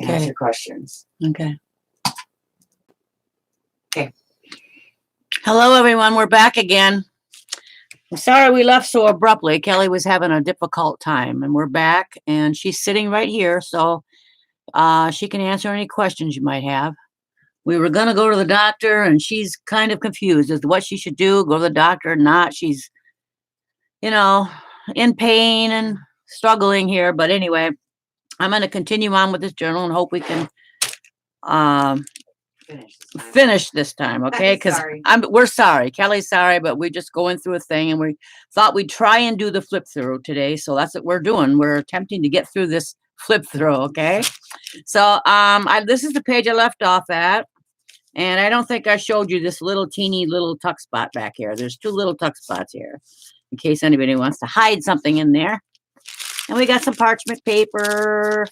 answer questions. Okay. Okay. Hello, everyone. We're back again. I'm sorry we left so abruptly. Kelly was having a difficult time, and we're back, and she's sitting right here, so she can answer any questions you might have. We were going to go to the doctor, and she's kind of confused as to what she should do, go to the doctor or not. She's, in pain and struggling here. But anyway, I'm going to continue on with this journal and hope we can finish this time, okay? Because we're sorry. Kelly's sorry, but we're just going through a thing, and we thought we'd try and do the flip through today. So that's what we're doing. We're attempting to get through this flip through, okay? So this is the page I left off at. And I don't think I showed you this teeny little tuck spot back here. There's 2 little tuck spots here in case anybody wants to hide something in there. And we got some parchment paper.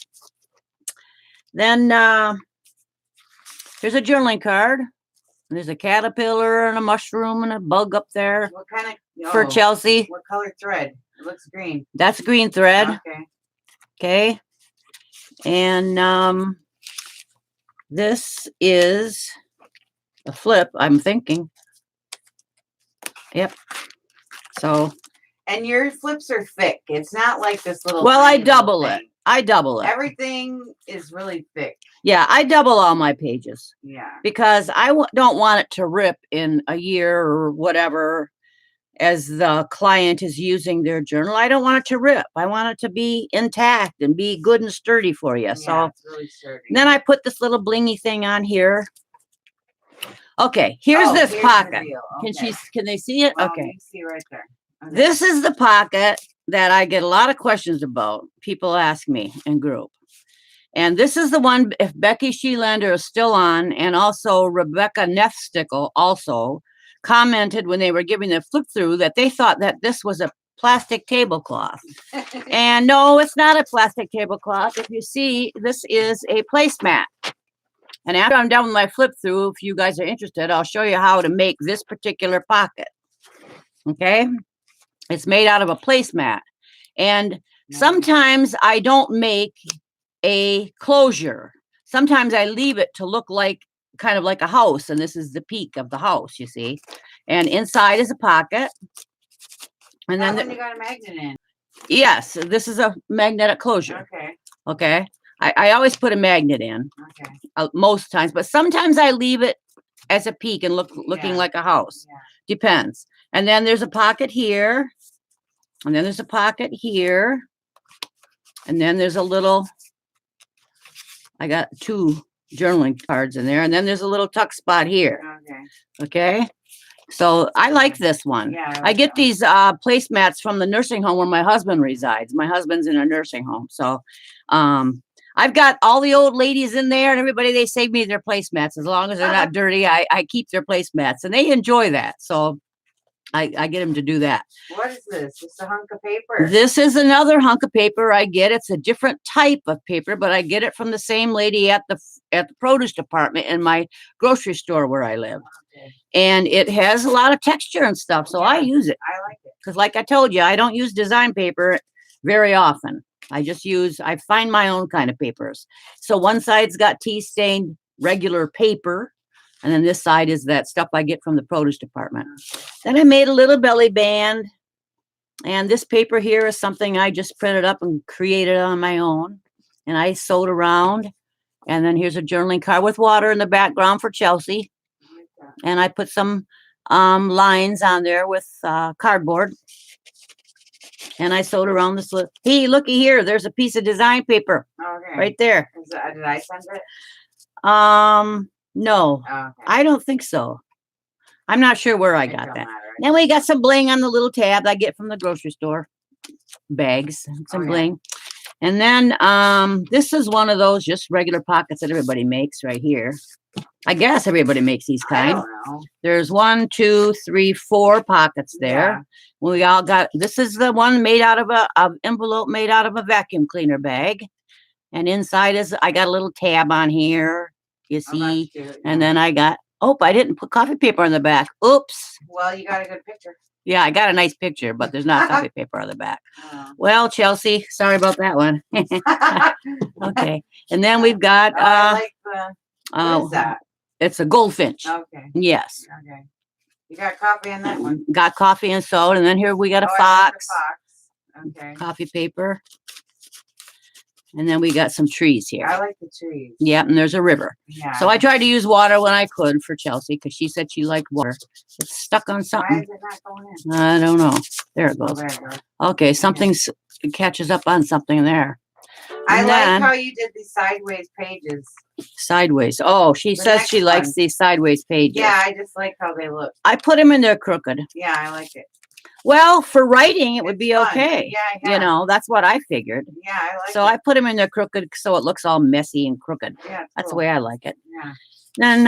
Then there's a journaling card. There's a caterpillar and a mushroom and a bug up there. What kind of for Chelsea? What color thread? It looks green. That's green thread. Okay. Okay. And this is a flip, I'm thinking. Yep. So. And your flips are thick. It's not like this little. Well, I double it. I double it. Everything is really thick. Yeah, I double all my pages. Yeah. Because I don't want it to rip in a year or whatever as the client is using their journal. I don't want it to rip. I want it to be intact and be good and sturdy for you. Yeah, so it's really sturdy. Then I put this little blingy thing on here. Okay, here's this pocket. Okay. Can they see it? Well, okay. You can see right there. Okay. This is the pocket that I get a lot of questions about. People ask me in group. And this is the one, if Becky Sheelander is still on, and also Rebecca Neffstickle also commented when they were giving the flip through that they thought that this was a plastic tablecloth. And no, it's not a plastic tablecloth. If you see, this is a placemat. And after I'm done with my flip through, if you guys are interested, I'll show you how to make this particular pocket. Okay? It's made out of a placemat. And sometimes I don't make a closure. Sometimes I leave it to look like kind of like a house. And this is the peak of the house, you see. And inside is a pocket. And then you got a magnet in. Yes, this is a magnetic closure. Okay. Okay. I always put a magnet in. Okay. Most times, but sometimes I leave it as a peak and looking like a house. Yeah. Depends. And then there's a pocket here. And then there's a pocket here. And then there's a little, I got 2 journaling cards in there. And then there's a little tuck spot here. Okay. Okay. So I like this one. Yeah, I get these placemats from the nursing home where my husband resides. My husband's in a nursing home. So I've got all the old ladies in there and everybody, they save me their placemats. As long as they're not dirty, I keep their placemats and they enjoy that. So I get them to do that. What is this? It's a hunk of paper. This is another hunk of paper I get. It's a different type of paper, but I get it from the same lady at the produce department in my grocery store where I live. Okay. And it has a lot of texture and stuff, so I use it. I like it. Because like I told you, I don't use design paper very often. I find my own kind of papers. So one side's got tea stained regular paper. And then this side is that stuff I get from the produce department. Then I made a little belly band. And this paper here is something I just printed up and created on my own. And I sewed around. And then here's a journaling card with water in the background for Chelsea. And I put some lines on there with cardboard. And I sewed around this. Hey, looky here. There's a piece of design paper. Okay. Right there. Did I send it? No, Okay. I don't think so. I'm not sure where I got that. Then we got some bling on the little tab I get from the grocery store. Bags, some bling. And then this is one of those just regular pockets that everybody makes right here. I guess everybody makes these kind. I don't know. There's 1, 2, 3, 4 pockets there. Yeah. We all got, this is the one made out of a envelope made out of a vacuum cleaner bag. And inside is, I got a little tab on here. You see, and then I got Oh, I didn't put coffee paper on the back. Oops. Well, you got a good picture. Yeah, I got a nice picture, but there's not coffee paper on the back. Oh. Well, Chelsea, sorry about that one. Okay. And then we've got I like the. What is that? It's a goldfinch. Okay. Yes. Okay. You got coffee in that one. Got coffee and soda, and then here we got a Oh, I like fox. the fox. Okay. Coffee paper. And then we got some trees here. I like the trees. Yeah, and there's a river. Yeah. So I tried to use water when I could for Chelsea because she said she liked water. It's stuck on Why something. is it not going in? I don't know. There it Oh, goes. there it goes. Okay, something's it catches up on something there. I And like then- how you did these sideways pages. Sideways. Oh, she The says she next likes one. these sideways pages. Yeah, I just like how they look. I put them in there crooked. Yeah, I like it. Well, for writing, it would be It's fun. okay. Yeah. You know, that's what I figured. Yeah, I like So it. I put them in there crooked so it looks all messy and crooked. Yeah, That's the cool. way I like it. Yeah. Then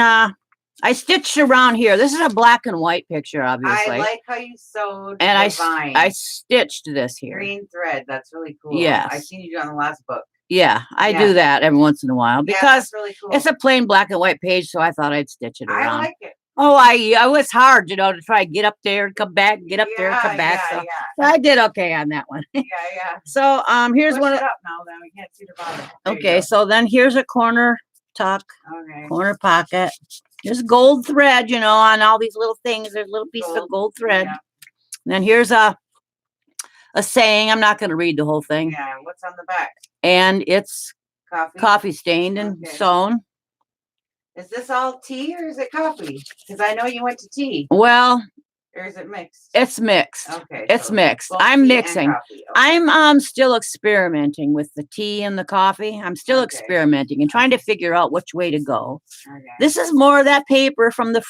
I stitched around here. This is a black and white picture, obviously. I like how you sewed and the I vine. stitched this here. Green thread. That's really cool. Yes. I seen you do on the last book. Yeah, I Yeah. do that every once in a while Yeah, because that's really cool. it's a plain black and white page, so I thought I'd stitch it I around. like it. Oh, I was hard, you know, to try and get up there and come back, get up there and come back. Yeah, So I did okay on that one. yeah. So here's Push one. it up now. Then we can't see the bottom. There you Okay, go. so then here's a corner tuck, Okay. corner pocket. There's gold thread, you know, on all these little things. There's little pieces of gold thread. Yeah. And then here's a saying. I'm not going to read the whole thing. Yeah. What's on the back? And it's Coffee. coffee stained and Okay. sewn. Is this all tea or is it coffee? Because I know you went to tea. Well, Or is it mixed? it's mixed. Okay. It's so mixed. both I'm tea and mixing. coffee. Okay. I'm still experimenting with the tea and the coffee. I'm still Okay. experimenting and trying to figure out which way to go. Okay. This is more of that paper from the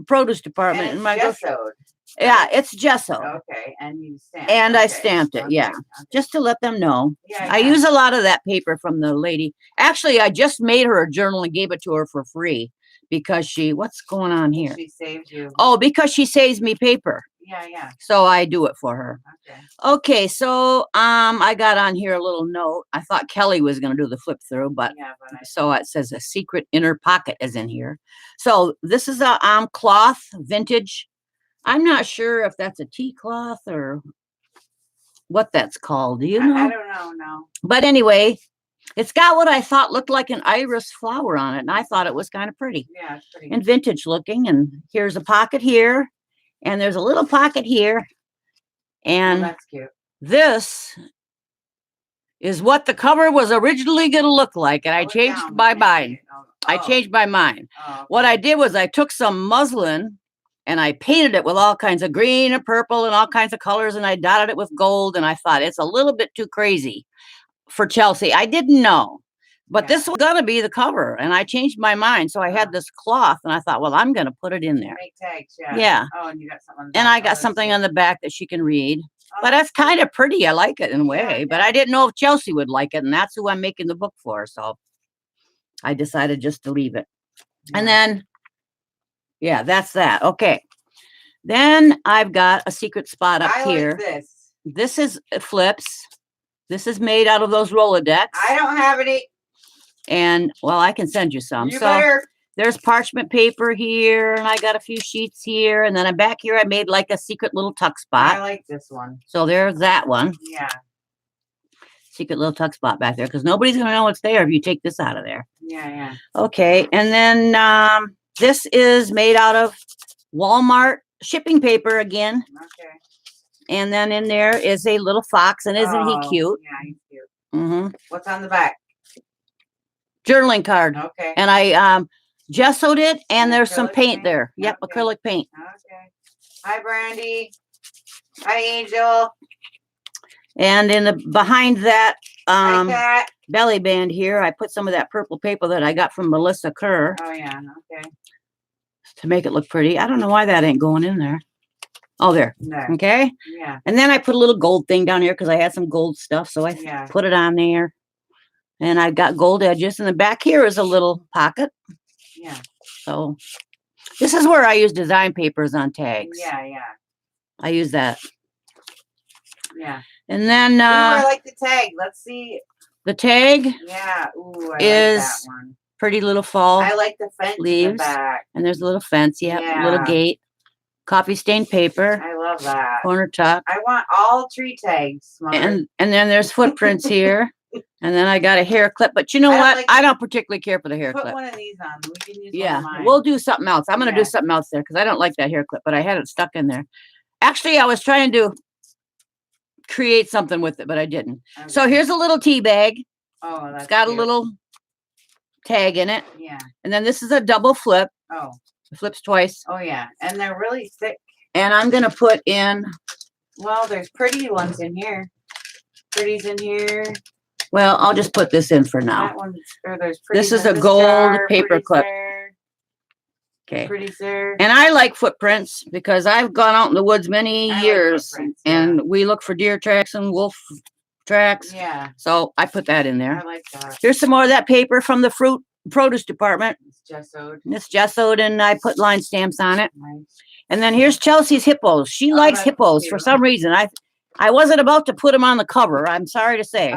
produce department And in my it's grocery. gessoed. Yeah, it's gesso. Okay. And you stamped. And I Okay. stamped it, yeah. Okay. Just to let them know. Yeah. I use a lot of that paper from the lady. Actually, I just made her a journal and gave it to her for free because what's going on here? She saved you. Oh, because she saves me paper. Yeah. So I do it for her. Okay. Okay, so I got on here a little note. I thought Kelly was going to do the flip through, but Yeah, but so it says a secret inner pocket is in here. So this is a cloth vintage. I'm not sure if that's a tea cloth or what that's called. Do you know? I don't know. No. But anyway, it's got what I thought looked like an iris flower on it, and I thought it was kind of pretty Yeah, it's pretty. and vintage looking. And here's a pocket here, and there's a little pocket here, Oh, and that's cute. this is what the cover was originally going to look like, and I Pull it changed down, my let me see mind. it. Oh, I changed my mind. oh, What okay. I did was I took some muslin and I painted it with all kinds of green and purple and all kinds of colors, and I dotted it with gold, and I thought it's a little bit too crazy for Chelsea. I didn't know, but Yeah. this was going to be the cover, and I changed my mind. So I had this cloth, and I thought, well, I'm going to put it in there. Make tags, yeah. Yeah. Oh, and you got something on the And back. I Oh, got that's something cute. on the back that she can read. Oh, But that's kind of pretty. I like it in a way, Yeah, but yeah. I didn't know if Chelsea would like it, and that's who I'm making the book for. So I decided just to leave it. And yeah. then, yeah, that's that. Okay. Then I've got a secret spot up I here. like this. This is flips. This is made out of those Rolodex. I don't have any. And well, I can send you some. You So better. there's parchment paper here, and I got a few sheets here, and then I'm back here. I made like a secret little tuck I spot. like this one. So there's that one. Yeah. Secret little tuck spot back there, because nobody's gonna know it's there if you take this out of there. Yeah. Okay, and then this is made out of Walmart shipping paper again. Okay. And then in there is a little fox, and isn't he Oh, cute? Yeah, he's cute. Mm-hmm. What's on the back? Journaling card. Okay. And I gessoed it, and And there's some acrylic paint paint? there. Yep, Okay. acrylic paint. Okay. Hi, Brandy. Hi, Angel. And in the behind that Hi, Cat. belly band here, I put some of that purple paper that I got from Melissa Kerr Oh, yeah. Okay. to make it look pretty. I don't know why that ain't going in there. Oh, there. There. Okay. Yeah. And then I put a little gold thing down here because I had some gold stuff. So I Yeah. put it on there. And I've got gold edges. And the back here is a little pocket. Yeah. So this is where I use design papers on tags. Yeah. I use that. Yeah. And then Ooh, I like the tag. Let's see. the tag Yeah. Ooh, I like is that one. Pretty little fall I like the fence in the leaves. back. And there's a little fence. Yeah. Little Yeah. gate. Coffee stained paper. I love that. Corner tuck. I want all tree tags, Mother. And then there's footprints here. And then I got a hair clip. But you know I don't what? like I don't particularly care for the hair Put clip. one of these on. We can use one Yeah. of mine. We'll do something else. I'm going to Yeah. do something else there because I don't like that hair clip, but I had it stuck in there. Actually, I was trying to create something with it, but I didn't. Okay. So here's a little tea bag. Oh, that's It's got cute. a little tag in it. Yeah. And then this is a double flip. Oh. It flips twice. Oh, yeah. And they're really thick. And I'm going to put in, Well, there's pretty ones in here. Pretties in here. well, I'll just put this in for now. That one's, or there's This pretties is in a this gold jar, paper pretties clip. there, Okay. pretties there. And I like footprints because I've gone out in the woods many I like years footprints, yeah. and we look for deer tracks and wolf tracks. Yeah, So I put that in I there. like that. Here's some more of that paper from the produce department. It's gessoed. It's gessoed and I put line stamps on it. Nice. And then here's Chelsea's hippos. She Oh, likes that's hippos for cute. some reason. I wasn't about to put him on the cover. I'm sorry to say.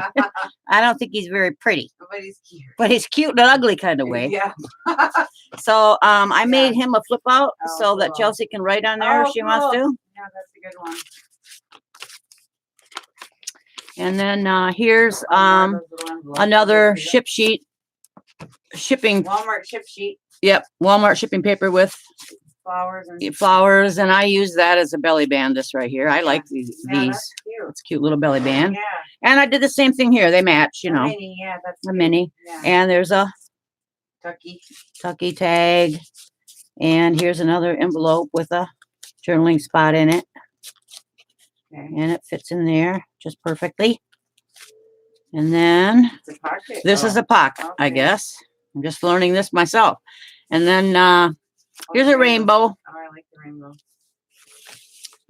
I don't think he's very pretty, But he's cute. but he's cute in an ugly kind of way. Yeah. So I Yeah. made him a flip out Oh, so that cool. Chelsea can write on there if Oh, she wants cool. to. Yeah, that's a good one. And then here's Oh, more of those little envelopes. another Those are ship sheet, shipping. Walmart ship sheet, Yep, Walmart shipping paper with flowers and flowers, and I use that as a belly band. This right here, I like yeah, these. that's cute. It's a cute little belly band. Yeah, And I did the same thing here. They match, you a know, mini, yeah, that's a cute. mini. Yeah, And there's a Tucky. Tucky tag. And here's another envelope with a journaling spot in it. Okay, And it fits in there just perfectly. And then it's a pocket. this is a pocket, I okay. guess. I'm just learning this myself. And then Oh, here's the a rainbow. Oh, I like the rainbow.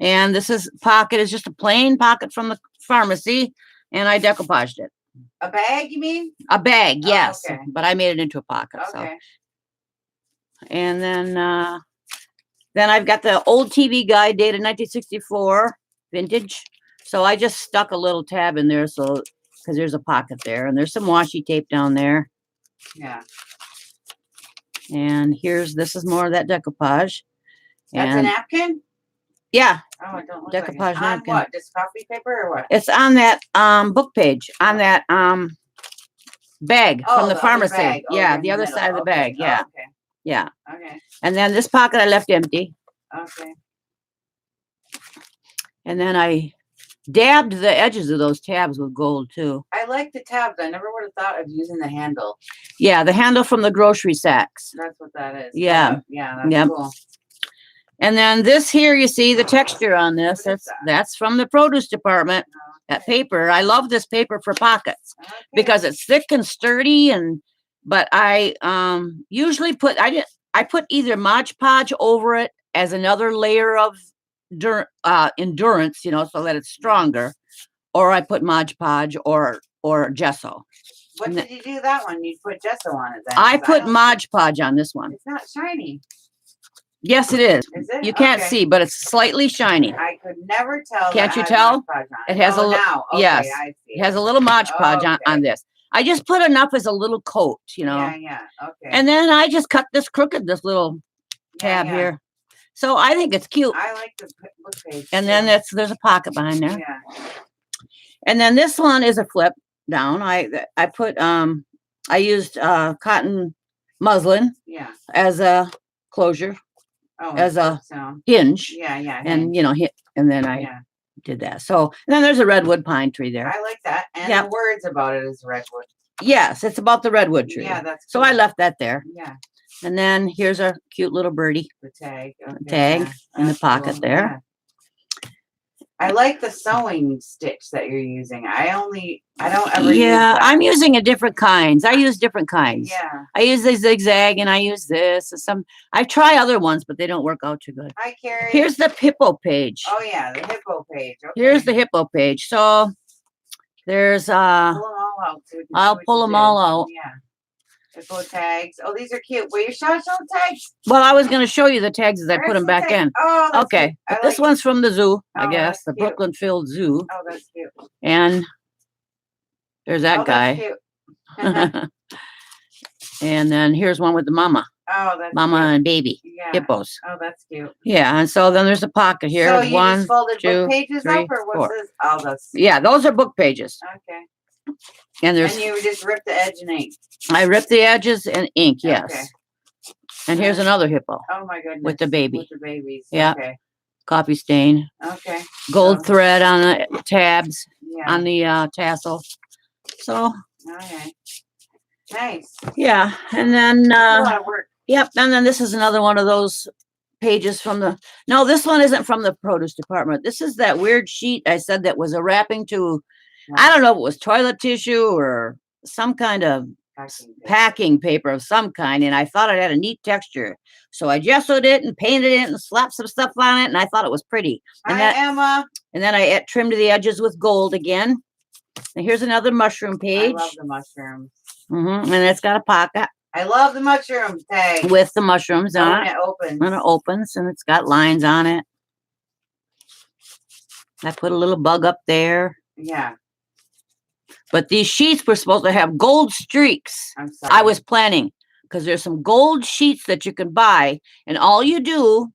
And this is pocket is just a plain pocket from the pharmacy. And I decoupaged it. A bag, you mean? A bag, Oh, yes. okay. But I made it into a pocket. So Okay. and then I've got the old TV guide dated 1964 vintage. So I just stuck a little tab in there so because there's a pocket there and there's some washi tape down there. Yeah. And this is more of that decoupage. That's a And napkin? yeah, Oh, it don't look like it. decoupage On napkin. what? Just coffee paper or what? It's on that book page, on that bag Oh, from the other pharmacy. bag over Yeah, in the other middle. side of the Okay. bag. Yeah, Oh, okay. yeah. Okay. And then this pocket I left empty. Okay. And then I dabbed the edges of those tabs with gold too. I like the tabs. I never would have thought of using the handle. Yeah, the handle from the grocery sacks. That's what that is. Yeah. Yeah, that's Yep. cool. And then this here, you see the texture on this. What is That's from the produce department. That Okay. paper. I love this paper for pockets Okay. because it's thick and sturdy. But I usually put I put either Mod Podge over it as another layer of endurance, you know, so that it's stronger, or I put Mod Podge or gesso. What and did you do that one? You put gesso on it then? I 'Cause put don't- Mod Podge on this one. It's not shiny. Yes, it is. Is it? You can't Okay. see, but it's slightly shiny. I could never tell. Can't that you had tell? Mod Podge on It has oh, a li- now. Okay, yes, I see. It has a little Mod Podge on Okay. this. I just put enough as a little coat, you know. Yeah, yeah. Okay. And then I just cut this little Yeah, tab yeah. here. So I think it's cute. I like the book page. And then too. there's a pocket behind there. Yeah. And then this one is a flip down. I put I used cotton muslin Yeah. as a closure, Oh, as a so. hinge, Yeah, yeah. and you know, and then I yeah. did that. So and then there's a redwood pine tree there. I like that. And Yep. the words about it is redwood. Yes, it's about the redwood tree. Yeah, that's So cool. I left that there. Yeah. And then here's a cute little birdie. The tag. Okay, Tag yeah, in the that's pocket cool, there. yeah. I like the sewing stitch that you're using. I don't ever use Yeah, that. I'm using a different kinds. I use different kinds. Yeah. I use the zigzag and I use this. I try other ones, but they don't work out too good. Hi, Carrie. Here's the hippo page. Oh yeah, the hippo page. Okay. Here's the hippo page. So there's Pull them all out. So we can see I'll what pull you them did. all out. Yeah. Hippo tags. Oh, these are cute. Were you showing tags? Well, I was going to show you the tags as I put Where's them the back tag? in. Oh, that's Okay, cute. I but this like- one's from the zoo, I Oh, guess, that's the cute. Brooklyn Field Zoo. Oh, that's cute. And there's that Oh, guy. that's cute. And then here's one with the mama, Oh, that's mama cute. and baby Yeah. hippos. Oh, that's cute. Yeah, and so then there's a pocket here. So you One, just folded two, book pages three, up, or what's four. this? Oh, that's Yeah, those are book pages. okay. And there's And you just rip the edge and ink. I ripped the edges and ink, yes. Okay. And here's another hippo Oh my goodness. with the baby. With the babies. Yeah. Okay. Coffee stain. Okay. Gold So, thread on the tabs yeah. on the tassel. So Okay. Nice. yeah, and then That's a lot of work. yep, and then this is another one of those pages from the. No, this one isn't from the produce department. This is that weird sheet I said that was a wrapping to. I don't know if it was toilet tissue or some kind of packing paper of some kind, and I thought it had a neat texture. So I gessoed it and painted it and slapped some stuff on it, and I thought it was pretty. And Hi, Emma. And then I trimmed the edges with gold again. And here's another mushroom page. I love the mushrooms. And it's got a pocket. I love the mushroom tag. With the mushrooms on it. it. Opens. When it opens, and it's got lines on it. I put a little bug up there. Yeah. But these sheets were supposed to have gold streaks. I'm sorry. I was planning, because there's some gold sheets that you can buy, and all you do,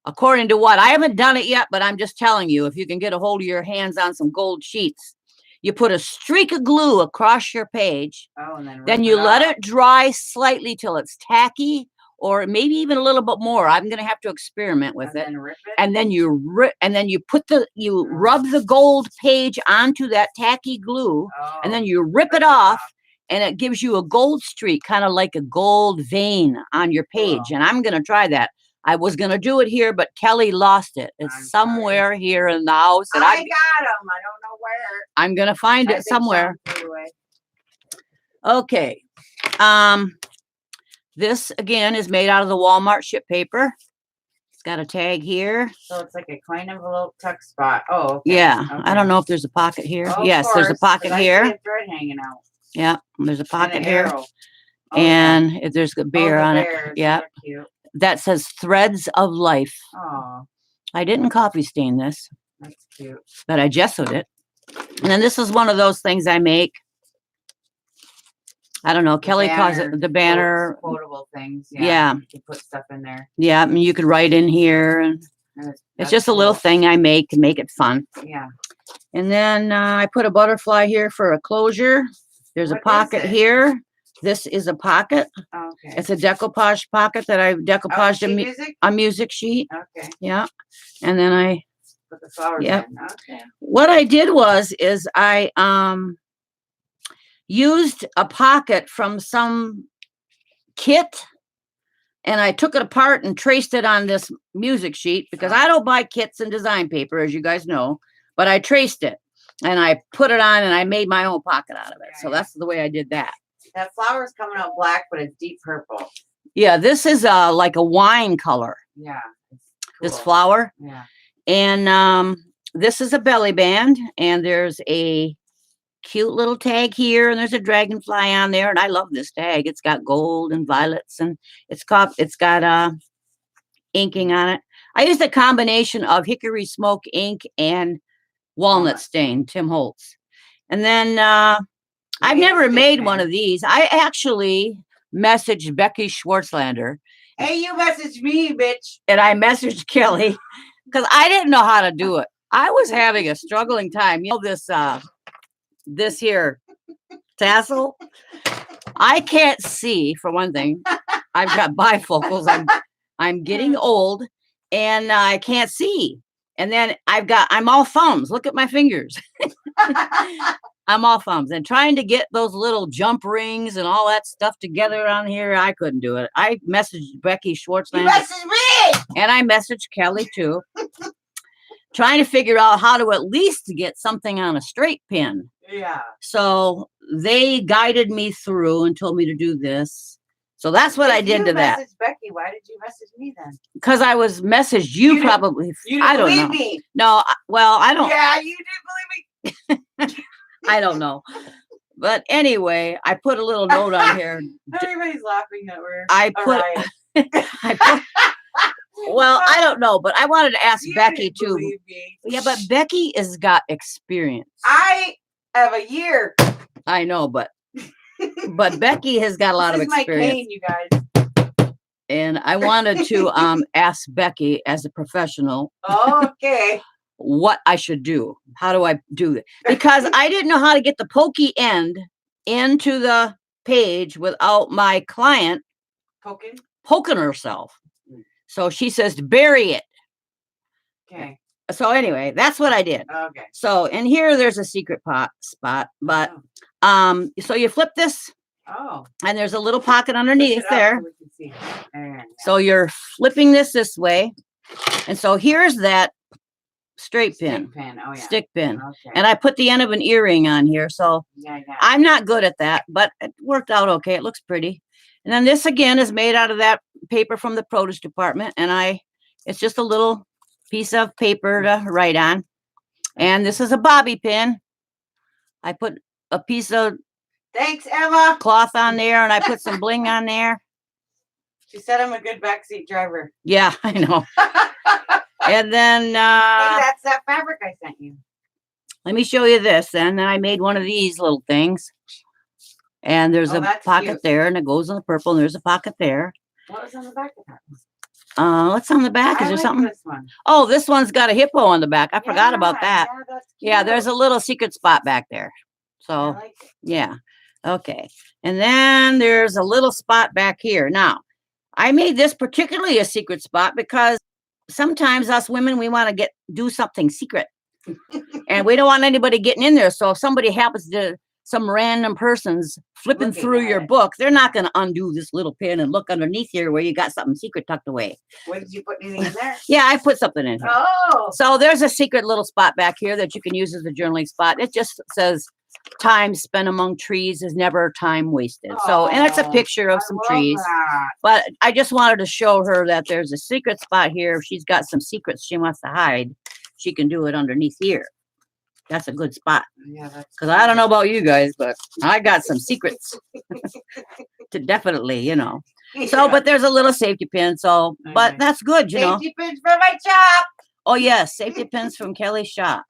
according to what, I haven't done it yet, but I'm just telling you, if you can get a hold of your hands on some gold sheets, you put a streak of glue across your page. Oh, and then you let it dry slightly till it's tacky, or maybe even a little bit more. I'm going to have to experiment with it. Then rip it. And then you rub the gold page onto that tacky glue, and then you rip it off, and it gives you a gold streak, kind of like a gold vein on your page. Cool. And I'm going to try that. I was going to do it here, but Kelly lost it. It's somewhere here in the house. And I got them. I don't know where. I'm going to find it somewhere. Okay. This again is made out of the Walmart ship paper. It's got a tag here. So it's like a coin envelope tuck spot. Oh, okay. Yeah. Okay. I don't know if there's a pocket here. Oh, yes, there's a pocket here. I see a thread hanging out. Yeah, there's a pocket here. Oh, and if there's a bear on it. Yeah. That says Threads of Life. Oh. I didn't copy stain this. That's cute. But I gessoed it. And then this is one of those things I make. I don't know. Kelly calls it the banner. Quotable things. Yeah. You can put stuff in there. Yeah. I mean, you could write in here. And it's just a little thing I make to make it fun. Yeah. And then I put a butterfly here for a closure. There's a pocket here. This is a pocket. Okay. It's a decoupage pocket that I decoupaged a music sheet. Okay. Yeah. And then I put the flowers in. Okay. What I did is I used a pocket from some kit, and I took it apart and traced it on this music sheet, because I don't buy kits and design paper, as you guys know, but I traced it and I put it on and I made my own pocket out of it. So that's the way I did that. That flower is coming out black, but it's deep purple. Yeah, this is like a wine color. Yeah. This flower. Yeah. And this is a belly band, and there's a cute little tag here, and there's a dragonfly on there, and I love this tag. It's got gold and violets, and it's got inking on it. I used a combination of hickory smoke ink and walnut stain, Tim Holtz. And then I've never made one of these. I actually messaged Becky Schwartzlander. Hey, you messaged me, bitch. And I messaged Kelly because I didn't know how to do it. I was having a struggling time. You know, this here tassel. I can't see, for one thing. I've got bifocals. I'm getting old, and I can't see. And then I'm all thumbs. Look at my fingers. I'm all thumbs. And trying to get those little jump rings and all that stuff together on here, I couldn't do it. I messaged Becky Schwartzlander. You messaged me! And I messaged Kelly too. Trying to figure out how to at least get something on a straight pin. Yeah. So they guided me through and told me to do this. So that's what I did to that. Becky, why did you message me then? Because I was messaged you probably. You didn't I don't believe know. Me. No, well, I don't. Yeah, you didn't believe me. I don't know. But anyway, I put a little note on here. Everybody's laughing that we're Well, I don't know, but I wanted to ask Becky too. Me. Yeah, but Becky has got experience. I have a year. I know, but but Becky has got a lot of This is my experience. cane, you guys. And I wanted to ask Becky as a professional Okay. what I should do. How do I do it? Because I didn't know how to get the pokey end into the page without my client poking herself. So she says to bury it. Okay. So anyway, that's what I did. Okay. So and here there's a secret spot, but so you flip this. Oh. And there's a little pocket underneath there. So we can see. There. So you're flipping this way. And so here's that straight pin. Stick pin. Oh yeah. Stick pin. Okay. And I put the end of an earring on here. So yeah. I'm not good at that, but it worked out okay. It looks pretty. And then this again is made out of that paper from the produce department. And it's just a little piece of paper to write on. And this is a bobby pin. I put a piece of thanks, Emma. cloth on there and I put some bling on there. She said I'm a good backseat driver. Yeah, I know. And then hey, that's that fabric I sent you. Let me show you this. And then I made one of these little things. And there's a pocket cute. there, and it goes in the purple, and there's a pocket there. What was on the back of that one? What's on the back? Is there something? This one. Oh, this one's got a hippo on the back. I forgot about that. Yeah, that's cute. Yeah, there's a little secret spot back there. So, I like it. yeah. Okay. And then there's a little spot back here. Now, I made this particularly a secret spot because sometimes us women, we want to do something secret. And we don't want anybody getting in there. So if somebody happens to, some random person's flipping Looking through at your it. book, they're not going to undo this little pin and look underneath here where you got something secret tucked away. What did you put anything in there? Yeah, I put something in here. Oh. So there's a secret little spot back here that you can use as a journaling spot. It just says time spent among trees is never time wasted. So, and it's a picture of some trees. That. But I just wanted to show her that there's a secret spot here. If she's got some secrets she wants to hide, she can do it underneath here. That's a good spot. Yeah, that's because I don't know about you guys, but I got some secrets to definitely, you know. So, but there's a little safety pin. So, but that's good, you know. Safety pins for my shop. Oh yes, safety pins from Kelly's shop.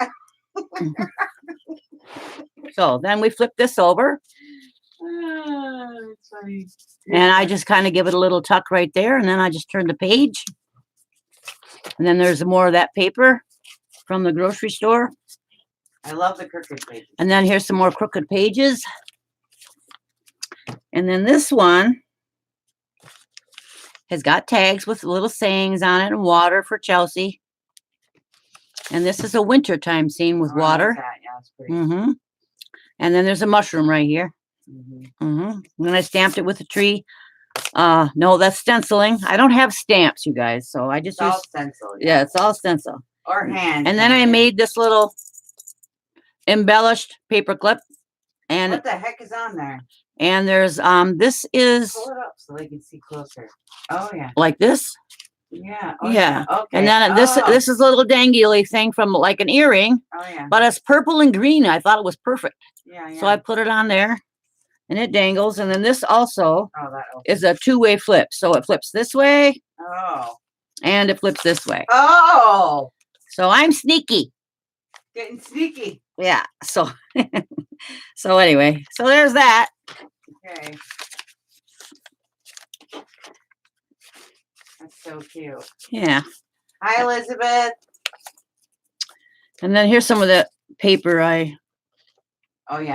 So then we flip this over. Sorry. And I just kind of give it a little tuck right there. And then I just turn the page. And then there's more of that paper from the grocery store. I love the crooked pages. And then here's some more crooked pages. And then this one has got tags with little sayings on it and water for Chelsea. And this is a wintertime scene with water. Yeah, it's pretty. And then there's a mushroom right here. And then I stamped it with a tree. No, that's stenciling. I don't have stamps, you guys. So I just use stencil. Yeah, it's all stencil. Or hand. And then I made this little embellished paper clip. And what the heck is on there? And there's this is pull it up so they can see closer. Oh yeah. Like this. Yeah. Oh, yeah. Okay. And then this is a little dangly thing from like an earring. Oh yeah. But it's purple and green. I thought it was perfect. Yeah. So I put it on there and it dangles. And then this also that is a two-way flip. So it flips this way. Oh. And it flips this way. Oh. So I'm sneaky. Getting sneaky. Yeah. So so anyway, so there's that. Okay. That's so cute. Yeah. Hi, Elizabeth. And then here's some of the paper I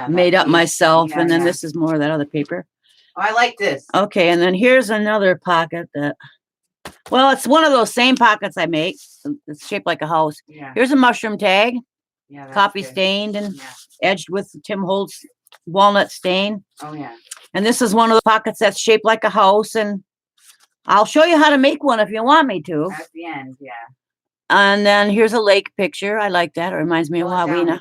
made up myself. And then this is more of that other paper. Oh, I like this. Okay. And then here's another pocket that, well, it's one of those same pockets I make. It's shaped like a house. Yeah. Here's a mushroom tag. Yeah. Copy stained and edged with Tim Holtz walnut stain. Oh, yeah. And this is one of the pockets that's shaped like a house. And I'll show you how to make one if you want me to. At the end, yeah. And then here's a lake picture. I like that. It reminds me of Wawina.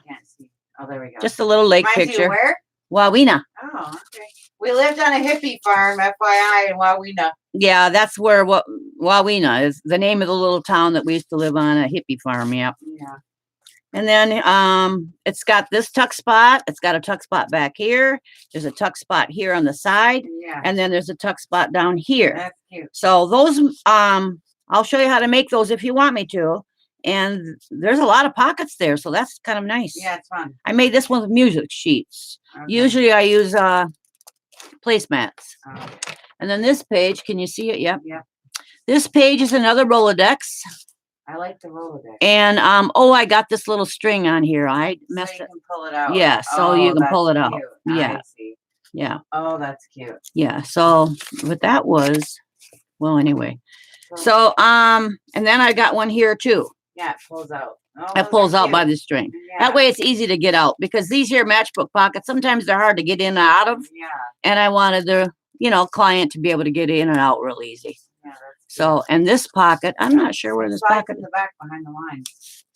Oh, there we go. Just a little lake Reminds you picture. where? Wawina. Oh, okay. We lived on a hippie farm, FYI, in Wawina. Yeah, that's where Wawina is. The name of the little town that we used to live on, a hippie farm. Yeah. Yeah. And then it's got this tuck spot. It's got a tuck spot back here. There's a tuck spot here on the side. Yeah. And then there's a tuck spot down here. That's cute. So those, I'll show you how to make those if you want me to. And there's a lot of pockets there. So that's kind of nice. Yeah, it's fun. I made this one with music sheets. Okay. Usually I use placemats. Oh, And then this page, can you see it? Yep. yeah. This page is another Rolodex. I like the Rolodex. And oh, I got this little string on here. I So messed you it. can pull it out. Yeah, so you can pull it out. Cute. Yeah. I see. Yeah. Oh, that's cute. Yeah. So what that was, well, anyway. So and then I got one here too. Yeah, it pulls out. Oh, It pulls out by the string. Yeah. That way it's easy to get out because these here matchbook pockets, sometimes they're hard to get in and out of. Yeah. And I wanted the, client to be able to get in and out real easy. Yeah, that's So, and this pocket, I'm not sure where this slides pocket in the back behind the line.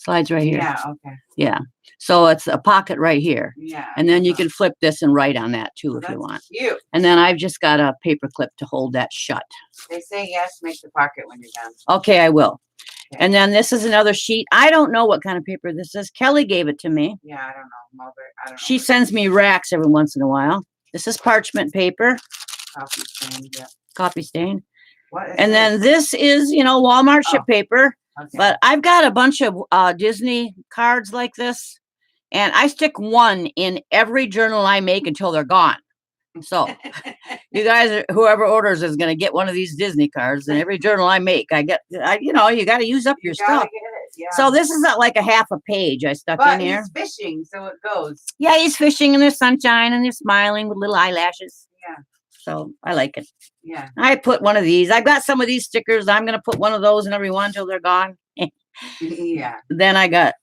slides right here. Yeah, okay. Yeah. So it's a pocket right here. Yeah. And then you can flip this and write on that too if you want. Cute. And then I've just got a paper clip to hold that shut. They say yes, make the pocket when you're done. Okay, I will. Okay. And then this is another sheet. I don't know what kind of paper this is. Kelly gave it to me. Yeah, I don't know. Mulberry, I don't know. She sends me racks every once in a while. This is parchment paper, Coffee stain, yeah. copy stain. What is And then this is, Walmart ship paper. Okay. But I've got a bunch of Disney cards like this. And I stick one in every journal I make until they're gone. So you guys, whoever orders is going to get one of these Disney cards. And every journal I make, you got to use up your stuff. Yeah. So this is like a half a page I stuck in here. He's fishing, so it goes. Yeah, he's fishing in the sunshine and they're smiling with little eyelashes. Yeah. So I like it. Yeah. I put one of these. I've got some of these stickers. I'm going to put one of those in every one until they're gone. Yeah. Then I got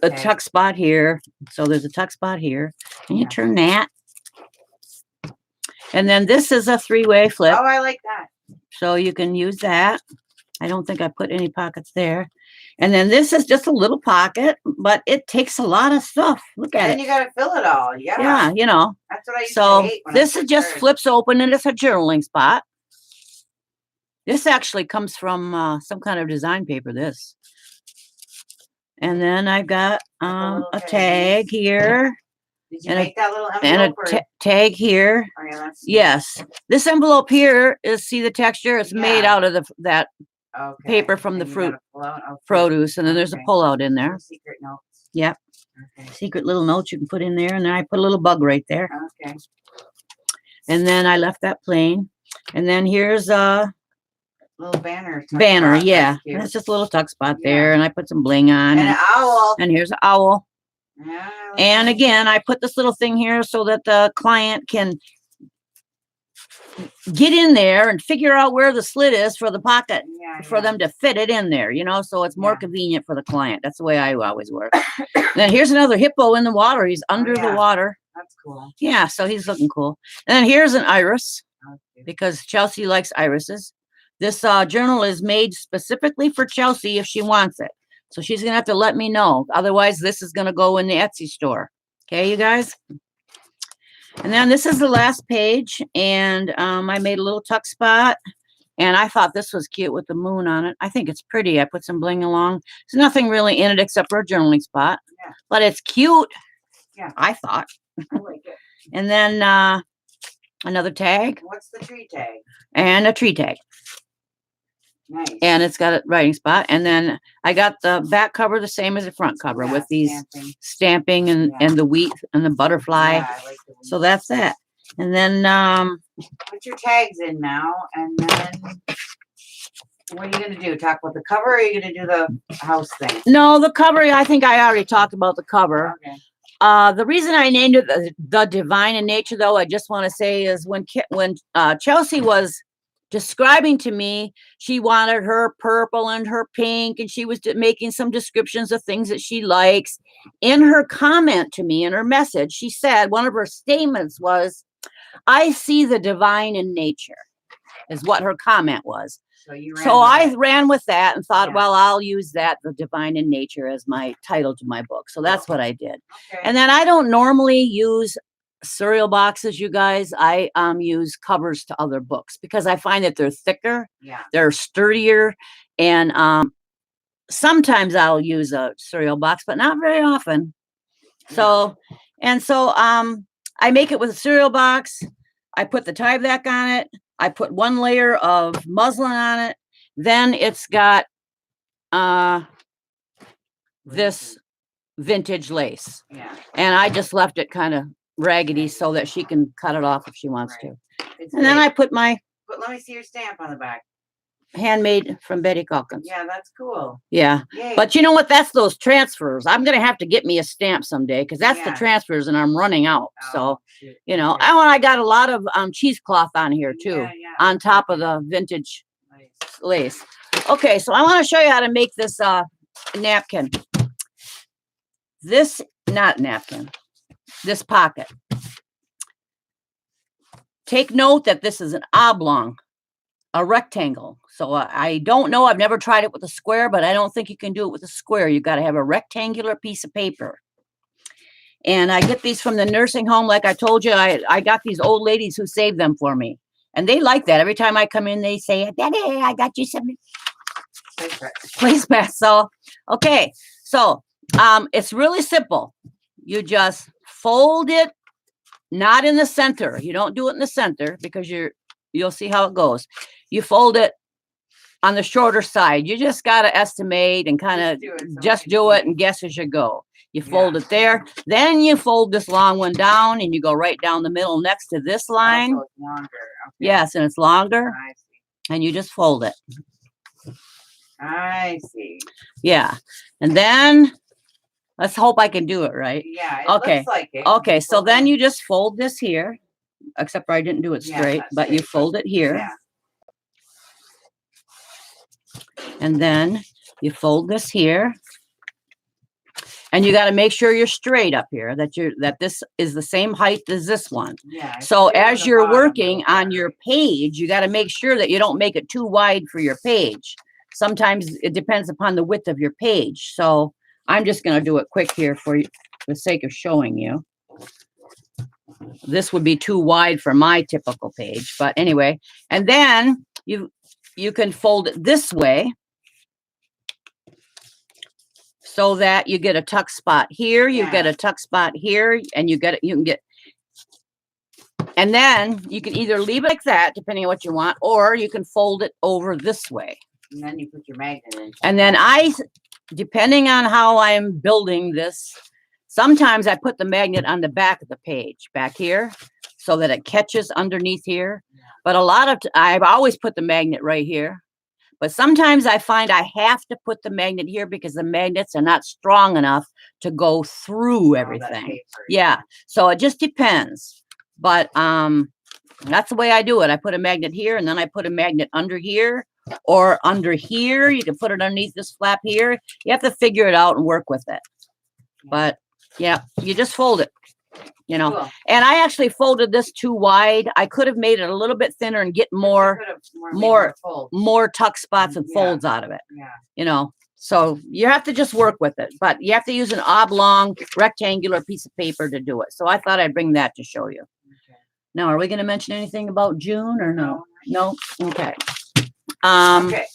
a tuck spot here. So there's a tuck spot here. And you turn that. And then this is a three-way flip. Oh, I like that. So you can use that. I don't think I put any pockets there. And then this is just a little pocket, but it takes a lot of stuff. Look at it. And you got to fill it all. Yeah. Yeah, That's what I used so to hate when this I is just first. flips open and it's a journaling spot. This actually comes from some kind of design paper, this. And then I've got a tag here. Did you make that little envelope? And a tag here. Oh, yeah, that's yes. This envelope here is, see the texture? It's made out of that paper from the fruit produce. And then there's a pullout in there. Secret notes. Yep. Okay. Secret little notes you can put in there. And then I put a little bug right there. Okay. And then I left that plain. And then here's a little banner. Yeah. That's just a little tuck spot there. And I put some bling on. And an owl. And here's an owl. Yeah, and again, I put this little thing here so that the client can get in there and figure out where the slit is for the pocket for them to fit it in there, so it's more convenient for the client. That's the way I always work. Then here's another hippo in the water. He's under the water. That's cool. Yeah, so he's looking cool. And then here's an iris because Chelsea likes irises. This journal is made specifically for Chelsea if she wants it. So she's going to have to let me know. Otherwise, this is going to go in the Etsy store. Okay, you guys? And then this is the last page. And I made a little tuck spot. And I thought this was cute with the moon on it. I think it's pretty. I put some bling along. There's nothing really in it except for a journaling spot. Yeah. But it's cute. Yeah. I thought. I like it. And then another tag. What's the tree tag? And a tree tag. Nice. And it's got a writing spot. And then I got the back cover the same as the front cover with these stamping and the wheat and the butterfly. Yeah, I like the wheat. So that's that. And then put your tags in now. And then what are you going to do? Talk about the cover, or are you going to do the house thing? No, the cover, I think I already talked about the cover. Okay. The reason I named it the Divine in Nature, though, I just want to say is when Chelsea was describing to me, she wanted her purple and her pink, and she was making some descriptions of things that she likes. In her comment to me, in her message, she said one of her statements was, "I see the divine in nature," is what her comment was. So I ran with that and thought, well, I'll use that, the divine in nature, as my title to my book. So that's what I did. Okay. And then I don't normally use cereal boxes, you guys. I use covers to other books because I find that they're thicker, they're sturdier, and sometimes I'll use a cereal box, but not very often. So I make it with a cereal box. I put the tie back on it. I put one layer of muslin on it. Then it's got this vintage lace. Yeah. And I just left it kind of raggedy so that she can cut it off if she wants Right. to. It's And then I big. put my But let me see your stamp on the back. handmade from Betty Calkins. Yeah, that's cool. Yeah. Yay. But you know what? That's those transfers. I'm going to have to get me a stamp someday because that's the Yeah. transfers and I'm running out. So, Oh, shoot. you know, Okay. I got a lot of cheesecloth on here too, Yeah, yeah. on top of the vintage Nice. lace. Okay, so I want to show you how to make this napkin. This, not napkin, this pocket. Take note that this is an oblong, a rectangle. So I don't know, I've never tried it with a square, but I don't think you can do it with a square. You've got to have a rectangular piece of paper. And I get these from the nursing home. Like I told you, I got these old ladies who saved them for me. And they like that. Every time I come in, they say, Daddy, I got you some placemats. So, okay. So, it's really simple. You just fold it, not in the center. You don't do it in the center because you'll see how it goes. You fold it on the shorter side. You just got to estimate and kind of just do it and guess as you go. You fold it there. Then you fold this long one down and you go right down the middle next to this line. Oh, so it's longer. Okay. Yes, and it's longer. I see. And you just fold it. I see. Yeah. And then let's hope I can do it right. Yeah. It Okay. looks like it. Okay. So then you just fold this here, except for I didn't do it Yeah, straight, not but you straight, fold it here. Yeah. And then you fold this here. And you got to make sure you're straight up here, that this is the same height as this one. Yeah. So it's as on the you're bottom, working though. on your page, you got to make sure that you don't make it too wide for your page. Sometimes it depends upon the width of your page. So I'm just going to do it quick here for the sake of showing you. This would be too wide for my typical page, but anyway. And then you can fold it this way, so that you get a tuck spot here, you get Yeah. a tuck spot here, and you can get, and then you can either leave it like that, depending on what you want, or you can fold it over this way. And then you put your magnet in. And then depending on how I'm building this, sometimes I put the magnet on the back of the page, back here, so that it catches underneath here. Yeah. But I've always put the magnet right here. But sometimes I find I have to put the magnet here because the magnets are not strong enough to go through All that everything. paper, Yeah. So it just depends. But that's the way I do it. I put a magnet here and then I put a magnet under here or under here. You can put it underneath this flap here. You have to figure it out and work with it. But yeah, you just fold it. You know, Cool. and I actually folded this too wide. I could have made it a little bit thinner and get You more could have made folds. more tuck spots and Yeah. folds out of it, Yeah. you know. So you have to just work with it, but you have to use an oblong rectangular piece of paper to do it. So I thought I'd bring that to show you. Okay. Now, are we going to mention anything about June or no? No. Okay. Okay.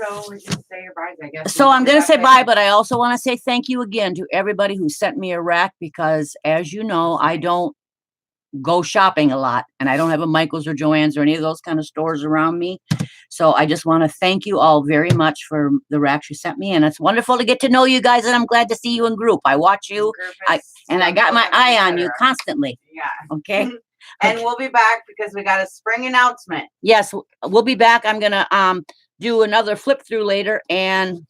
So we just say your byes, I guess. So I'm We going to got say that. bye, but I also want to say thank you again to everybody who sent me a rack because, as you know, I don't go shopping a lot and I don't have a Michael's or Joann's or any of those kind of stores around me. So I just want to thank you all very much for the racks you sent me. And it's wonderful to get to know you guys and I'm glad to see you in group. I watch you and I got my eye on you constantly. Yeah. Okay. And we'll be back because we got a spring announcement. Yes, we'll be back. I'm going to do another flip through later and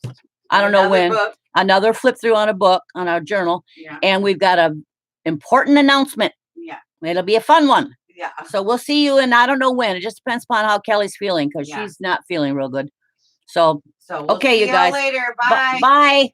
I don't know Another when. book. Another flip through on a book, on our journal. Yeah. And we've got a important announcement. Yeah. It'll be a fun one. Yeah. So we'll see you, and I don't know when. It just depends upon how Kelly's feeling because Yeah. she's not feeling real good. So So we'll okay, see you guys. y'all later. Bye. Bye.